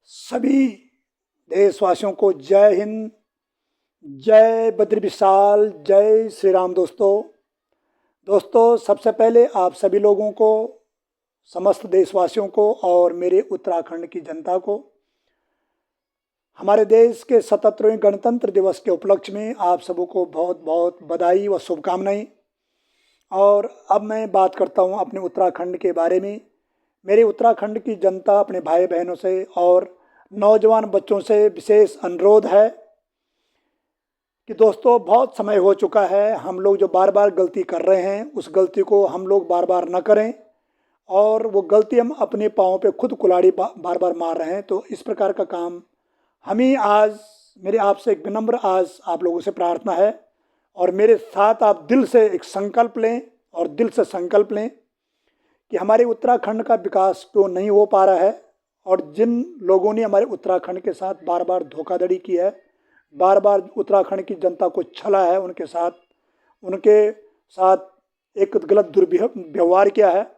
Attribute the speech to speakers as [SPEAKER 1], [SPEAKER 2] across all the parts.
[SPEAKER 1] सभी देशवासियों को जय हिंद, जय बद्री विशाल, जय श्री राम। दोस्तों सबसे पहले आप सभी लोगों को, समस्त देशवासियों को और मेरे उत्तराखंड की जनता को हमारे देश के 77वें गणतंत्र दिवस के उपलक्ष्य में आप सबों को बहुत बहुत बधाई व शुभकामनाएं। और अब मैं बात करता हूं अपने उत्तराखंड के बारे में। मेरे उत्तराखंड की जनता, अपने भाई बहनों से और नौजवान बच्चों से विशेष अनुरोध है कि दोस्तों बहुत समय हो चुका है, हम लोग जो बार बार गलती कर रहे हैं उस गलती को हम लोग बार बार न करें, और वो गलती हम अपने पाँव पे खुद कुल्हाड़ी बार बार मार रहे हैं। तो इस प्रकार का काम हम ही आज, मेरे आपसे एक विनम्र आज आप लोगों से प्रार्थना है, और मेरे साथ आप दिल से एक संकल्प लें और दिल से संकल्प लें कि हमारे उत्तराखंड का विकास क्यों नहीं हो पा रहा है, और जिन लोगों ने हमारे उत्तराखंड के साथ बार बार धोखाधड़ी की है, बार बार उत्तराखंड की जनता को छला है, उनके साथ एक गलत दुर्व्यवहार किया है,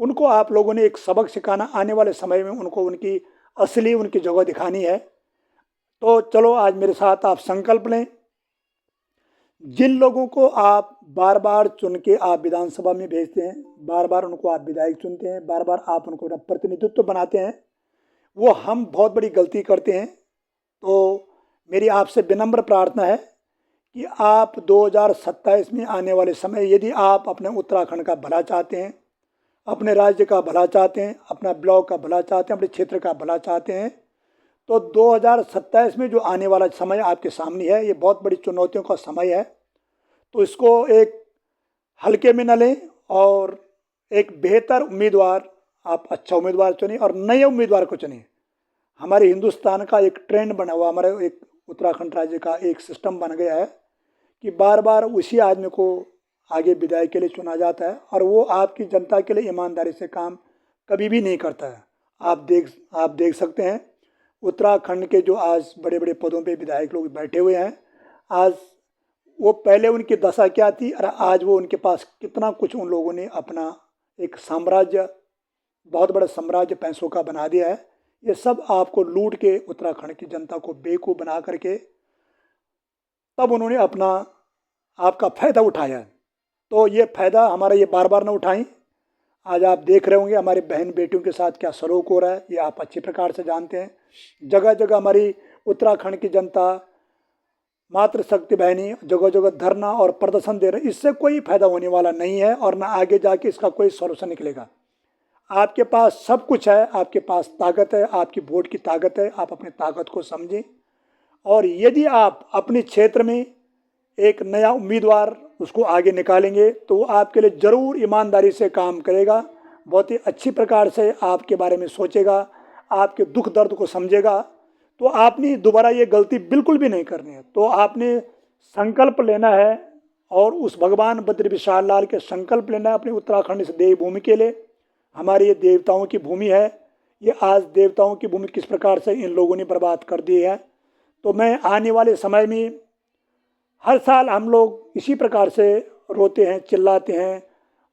[SPEAKER 1] उनको आप लोगों ने एक सबक सिखाना, आने वाले समय में उनको उनकी असली उनकी जगह दिखानी है। तो चलो आज मेरे साथ आप संकल्प लें। जिन लोगों को आप बार बार चुन के आप विधानसभा में भेजते हैं, बार बार उनको आप विधायक चुनते हैं, बार बार आप उनको प्रतिनिधित्व बनाते हैं, वो हम बहुत बड़ी गलती करते हैं। तो मेरी आपसे विनम्र प्रार्थना है कि आप 2027 में आने वाले समय, यदि आप अपने उत्तराखंड का भला चाहते हैं, अपने राज्य का भला चाहते हैं, अपना ब्लॉक का भला चाहते हैं, अपने क्षेत्र का भला चाहते हैं, तो 2027 में जो आने वाला समय आपके सामने है, ये बहुत बड़ी चुनौतियों का समय है। तो इसको एक हल्के में न लें और एक बेहतर उम्मीदवार, आप अच्छा उम्मीदवार चुनें और नए उम्मीदवार को चुनें। हमारे हिंदुस्तान का एक ट्रेंड बना हुआ, हमारे एक उत्तराखंड राज्य का एक सिस्टम बन गया है कि बार बार उसी आदमी को आगे विधायक के लिए चुना जाता है, और वो आपकी जनता के लिए ईमानदारी से काम कभी भी नहीं करता है। आप देख सकते हैं उत्तराखंड के जो आज बड़े बड़े पदों पे विधायक लोग बैठे हुए हैं, आज वो पहले उनकी दशा क्या थी और आज वो उनके पास कितना कुछ उन लोगों ने अपना एक साम्राज्य, बहुत बड़ा साम्राज्य पैसों का बना दिया है। ये सब आपको लूट के उत्तराखंड की जनता को बेवकूफ़ बना करके तब उन्होंने अपना आपका फ़ायदा उठाया है। तो ये फ़ायदा हमारा ये बार बार ना उठाएं। आज आप देख रहे होंगे हमारे बहन बेटियों के साथ क्या सलूक हो रहा है, ये आप अच्छी प्रकार से जानते हैं। जगह जगह हमारी उत्तराखंड की जनता, मातृशक्ति बहनी जगह जगह धरना और प्रदर्शन दे रहे हैं। इससे कोई फायदा होने वाला नहीं है और ना आगे जाके इसका कोई सॉल्यूशन निकलेगा। आपके पास सब कुछ है, आपके पास ताकत है, आपकी वोट की ताकत है, आप अपनी ताकत को समझें। और यदि आप अपने क्षेत्र में एक नया उम्मीदवार उसको आगे निकालेंगे तो वो आपके लिए ज़रूर ईमानदारी से काम करेगा, बहुत ही अच्छी प्रकार से आपके बारे में सोचेगा, आपके दुख दर्द को समझेगा। तो आपने दोबारा ये गलती बिल्कुल भी नहीं करनी है। तो आपने संकल्प लेना है और उस भगवान बद्री विशाल लाल के संकल्प लेना है अपने उत्तराखंड इस देवभूमि के लिए। हमारी ये देवताओं की भूमि है, ये आज देवताओं की भूमि किस प्रकार से इन लोगों ने बर्बाद कर दी है। तो मैं आने वाले समय में, हर साल हम लोग इसी प्रकार से रोते हैं, चिल्लाते हैं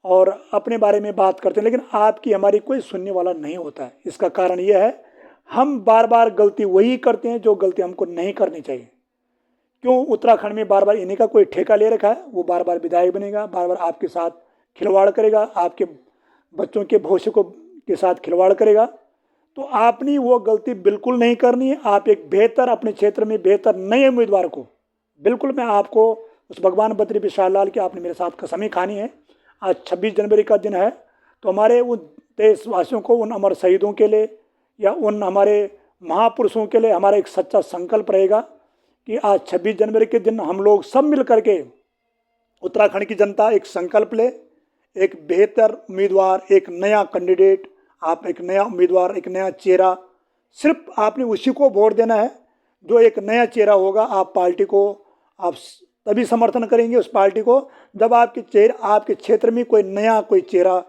[SPEAKER 1] और अपने बारे में बात करते हैं, लेकिन आपकी हमारी कोई सुनने वाला नहीं होता है। इसका कारण यह है हम बार बार गलती वही करते हैं जो गलती हमको नहीं करनी चाहिए। क्यों उत्तराखंड में बार बार इन्हीं का कोई ठेका ले रखा है, वो बार बार विधायक बनेगा, बार बार आपके साथ खिलवाड़ करेगा, आपके बच्चों के भविष्य को के साथ खिलवाड़ करेगा। तो आपने वो गलती बिल्कुल नहीं करनी है। आप एक बेहतर, अपने क्षेत्र में बेहतर नए उम्मीदवार को, बिल्कुल मैं आपको उस भगवान बद्री विशाल लाल की आपने मेरे साथ कसमें खानी है। आज 26 जनवरी का दिन है, तो हमारे उन देशवासियों को, उन अमर शहीदों के लिए या उन हमारे महापुरुषों के लिए हमारा एक सच्चा संकल्प रहेगा कि आज 26 जनवरी के दिन हम लोग सब मिल करके, उत्तराखंड की जनता एक संकल्प ले, एक बेहतर उम्मीदवार, एक नया कैंडिडेट, आप एक नया उम्मीदवार, एक नया चेहरा, सिर्फ आपने उसी को वोट देना है जो एक नया चेहरा होगा। आप पार्टी को आप तभी समर्थन करेंगे उस पार्टी को जब आपके क्षेत्र में कोई नया कोई चेहरा,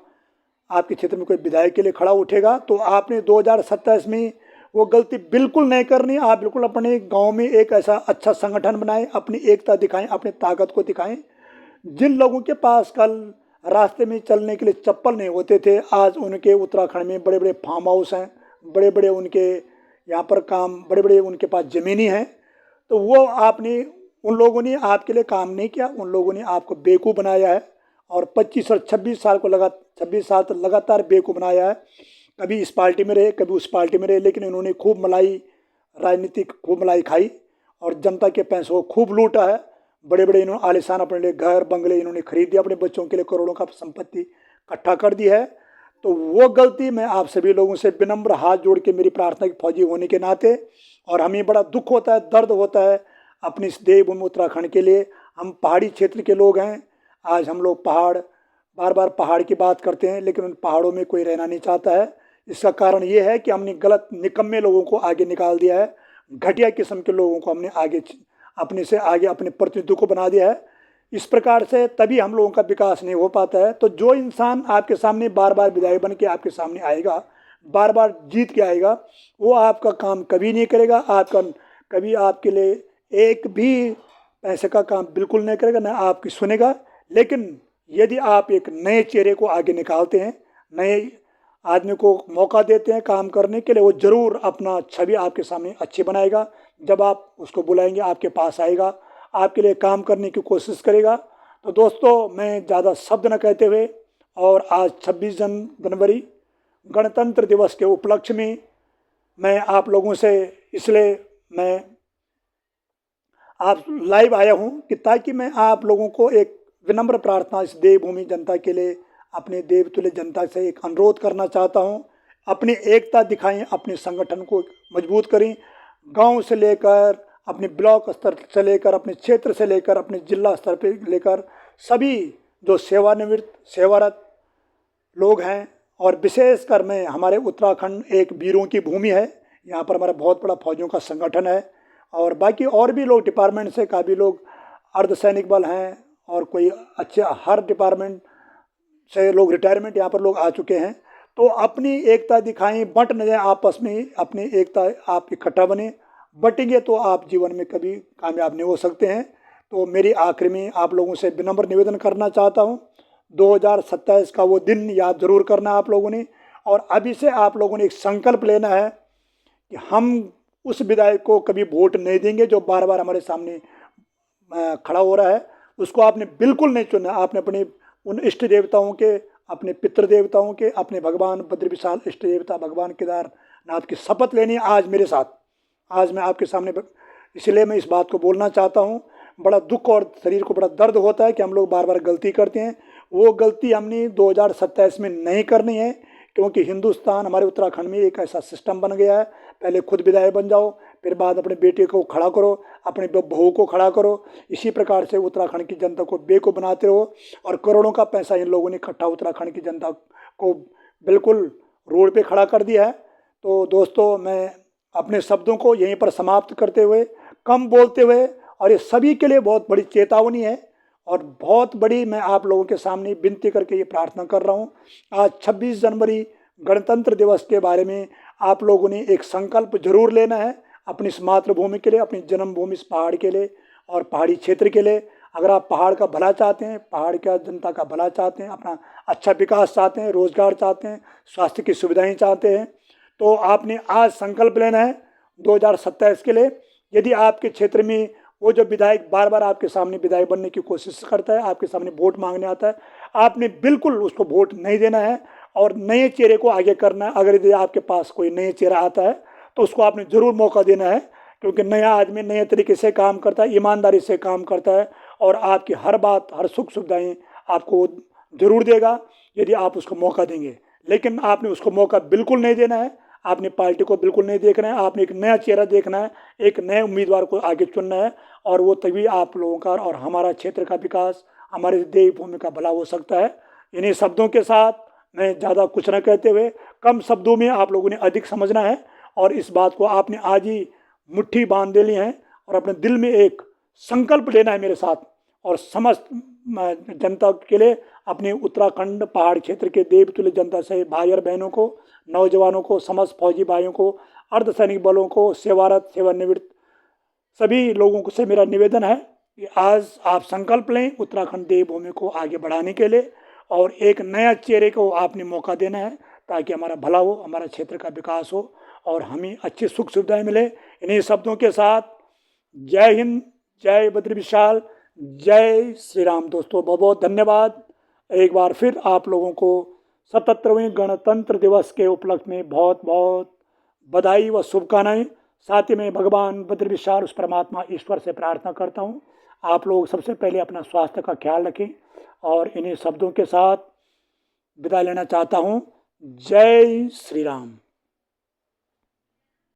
[SPEAKER 1] आपके क्षेत्र में कोई विधायक के लिए खड़ा उठेगा। तो आपने 2027 में वो गलती बिल्कुल नहीं करनी। आप बिल्कुल अपने गांव में एक ऐसा अच्छा संगठन बनाएं, अपनी एकता दिखाएं, अपनी ताकत को दिखाएं। जिन लोगों के पास कल रास्ते में चलने के लिए चप्पल नहीं होते थे, आज उनके उत्तराखंड में बड़े बड़े फार्म हाउस हैं, बड़े बड़े उनके यहाँ पर काम बड़े बड़े उनके पास ज़मीनी हैं, तो वो आपने उन लोगों ने आपके लिए काम नहीं किया, उन लोगों ने आपको बेवकूफ़ बनाया है और 25 और 26 साल को 26 साल तक लगातार बेवकूफ़ बनाया है। कभी इस पार्टी में रहे, कभी उस पार्टी में रहे, लेकिन इन्होंने खूब राजनीतिक खूब मलाई खाई और जनता के पैसों को खूब लूटा है। बड़े बड़े इन्होंने आलिशान अपने लिए घर बंगले इन्होंने खरीद दिया, अपने बच्चों के लिए करोड़ों का संपत्ति इकट्ठा कर दी है। तो वो गलती मैं आप सभी लोगों से विनम्र हाथ जोड़ के मेरी प्रार्थना की फौजी होने के नाते, और हमें बड़ा दुख होता है, दर्द होता है अपनी इस देवभूमि उत्तराखंड के लिए। हम पहाड़ी क्षेत्र के लोग हैं। आज हम लोग बार बार पहाड़ की बात करते हैं, लेकिन उन पहाड़ों में कोई रहना नहीं चाहता है। इसका कारण ये है कि हमने गलत निकम्मे लोगों को आगे निकाल दिया है, घटिया किस्म के लोगों को हमने आगे अपने से आगे अपने प्रतिनिधित्व को बना दिया है। इस प्रकार से तभी हम लोगों का विकास नहीं हो पाता है। तो जो इंसान आपके सामने बार बार विधायक बन के आपके सामने आएगा, बार बार जीत के आएगा, वो आपका काम कभी नहीं करेगा, कभी आपके लिए एक भी पैसे का काम बिल्कुल नहीं करेगा, ना आपकी सुनेगा। लेकिन यदि आप एक नए चेहरे को आगे निकालते हैं, नए आदमी को मौका देते हैं काम करने के लिए, वो ज़रूर अपना छवि आपके सामने अच्छी बनाएगा। जब आप उसको बुलाएंगे आपके पास आएगा, आपके लिए काम करने की कोशिश करेगा। तो दोस्तों, मैं ज़्यादा शब्द न कहते हुए, और आज 26 जनवरी गणतंत्र दिवस के उपलक्ष्य में मैं आप लोगों से इसलिए मैं आप लाइव आया हूं कि ताकि मैं आप लोगों को एक विनम्र प्रार्थना इस देवभूमि जनता के लिए, अपने देवतुल्य जनता से एक अनुरोध करना चाहता हूं। अपनी एकता दिखाएं, अपने संगठन को मजबूत करें। गांव से लेकर अपने ब्लॉक स्तर से लेकर, अपने क्षेत्र से लेकर, अपने जिला स्तर पर लेकर सभी जो सेवारत लोग हैं, और विशेषकर मैं हमारे उत्तराखंड एक वीरों की भूमि है। यहाँ पर हमारा बहुत बड़ा फौजियों का संगठन है, और बाकी और भी लोग डिपार्टमेंट से काफ़ी लोग अर्धसैनिक बल हैं, और कोई अच्छे हर डिपार्टमेंट से लोग रिटायरमेंट यहाँ पर लोग आ चुके हैं। तो अपनी एकता दिखाएं, बंट न जाए आपस में, अपनी एकता आप इकट्ठा बने। बटेंगे तो आप जीवन में कभी कामयाब नहीं हो सकते हैं। तो मेरी आखिरी में आप लोगों से विनम्र निवेदन करना चाहता हूँ, 2027 का वो दिन याद जरूर करना आप लोगों ने, और अभी से आप लोगों ने एक संकल्प लेना है कि हम उस विधायक को कभी वोट नहीं देंगे जो बार बार हमारे सामने खड़ा हो रहा है। उसको आपने बिल्कुल नहीं चुनना। आपने अपने उन इष्ट देवताओं के, अपने पितृ देवताओं के, अपने भगवान बद्र विशाल इष्ट देवता भगवान केदारनाथ की शपथ लेनी है आज मेरे साथ। आज मैं आपके सामने, इसलिए मैं इस बात को बोलना चाहता हूँ। बड़ा दुख और शरीर को बड़ा दर्द होता है कि हम लोग बार बार गलती करते हैं। वो गलती हमने 2027 में नहीं करनी है, क्योंकि हिंदुस्तान, हमारे उत्तराखंड में एक ऐसा सिस्टम बन गया है, पहले खुद विधायक बन जाओ, फिर बाद अपने बेटे को खड़ा करो, अपने बहू को खड़ा करो। इसी प्रकार से उत्तराखंड की जनता को बेवकूफ़ बनाते रहो, और करोड़ों का पैसा इन लोगों ने इकट्ठा उत्तराखंड की जनता को बिल्कुल रोड पे खड़ा कर दिया है। तो दोस्तों, मैं अपने शब्दों को यहीं पर समाप्त करते हुए, कम बोलते हुए, और ये सभी के लिए बहुत बड़ी चेतावनी है, और बहुत बड़ी मैं आप लोगों के सामने विनती करके ये प्रार्थना कर रहा हूँ। आज 26 जनवरी गणतंत्र दिवस के बारे में आप लोगों ने एक संकल्प जरूर लेना है, अपनी इस मातृभूमि के लिए, अपनी जन्मभूमि इस पहाड़ के लिए और पहाड़ी क्षेत्र के लिए। अगर आप पहाड़ का भला चाहते हैं, पहाड़ का जनता का भला चाहते हैं, अपना अच्छा विकास चाहते हैं, रोजगार चाहते हैं, स्वास्थ्य की सुविधाएं चाहते हैं, तो आपने आज संकल्प लेना है 2027 के लिए। यदि आपके क्षेत्र में वो जो विधायक बार बार आपके सामने विधायक बनने की कोशिश करता है, आपके सामने वोट मांगने आता है, आपने बिल्कुल उसको वोट नहीं देना है, और नए चेहरे को आगे करना है। अगर यदि आपके पास कोई नए चेहरा आता है तो उसको आपने ज़रूर मौका देना है, क्योंकि नया आदमी नए तरीके से काम करता है, ईमानदारी से काम करता है, और आपकी हर बात, हर सुख सुविधाएँ आपको ज़रूर देगा यदि आप उसको मौका देंगे। लेकिन आपने उसको मौका बिल्कुल नहीं देना है, आपने पार्टी को बिल्कुल नहीं देखना है, आपने एक नया चेहरा देखना है, एक नए उम्मीदवार को आगे चुनना है, और वो तभी आप लोगों का और हमारा क्षेत्र का विकास, हमारे देवभूमि का भला हो सकता है। इन्हीं शब्दों के साथ मैं ज़्यादा कुछ न कहते हुए, कम शब्दों में आप लोगों ने अधिक समझना है, और इस बात को आपने आज ही मुट्ठी बांध ली है, और अपने दिल में एक संकल्प लेना है मेरे साथ, और समस्त जनता के लिए, अपने उत्तराखंड पहाड़ क्षेत्र के देवतुल्य जनता से भाई और बहनों को, नौजवानों को, समस्त फौजी भाइयों को, अर्धसैनिक बलों को, सेवारत सेवानिवृत्त सभी लोगों से मेरा निवेदन है कि आज आप संकल्प लें उत्तराखंड देवभूमि को आगे बढ़ाने के लिए, और एक नया चेहरे को आपने मौका देना है, ताकि हमारा भला हो, हमारा क्षेत्र का विकास हो, और हमें अच्छी सुख सुविधाएं मिले। इन्हीं शब्दों के साथ जय हिंद, जय बद्री विशाल, जय श्री राम। दोस्तों बहुत बहुत धन्यवाद। एक बार फिर आप लोगों को 77वें गणतंत्र दिवस के उपलक्ष्य में बहुत बहुत बधाई व शुभकामनाएं। साथ ही में भगवान बद्री विशाल उस परमात्मा ईश्वर से प्रार्थना करता हूं आप लोग सबसे पहले अपना स्वास्थ्य का ख्याल रखें। और इन्हीं शब्दों के साथ विदा लेना चाहता हूं। जय श्री राम।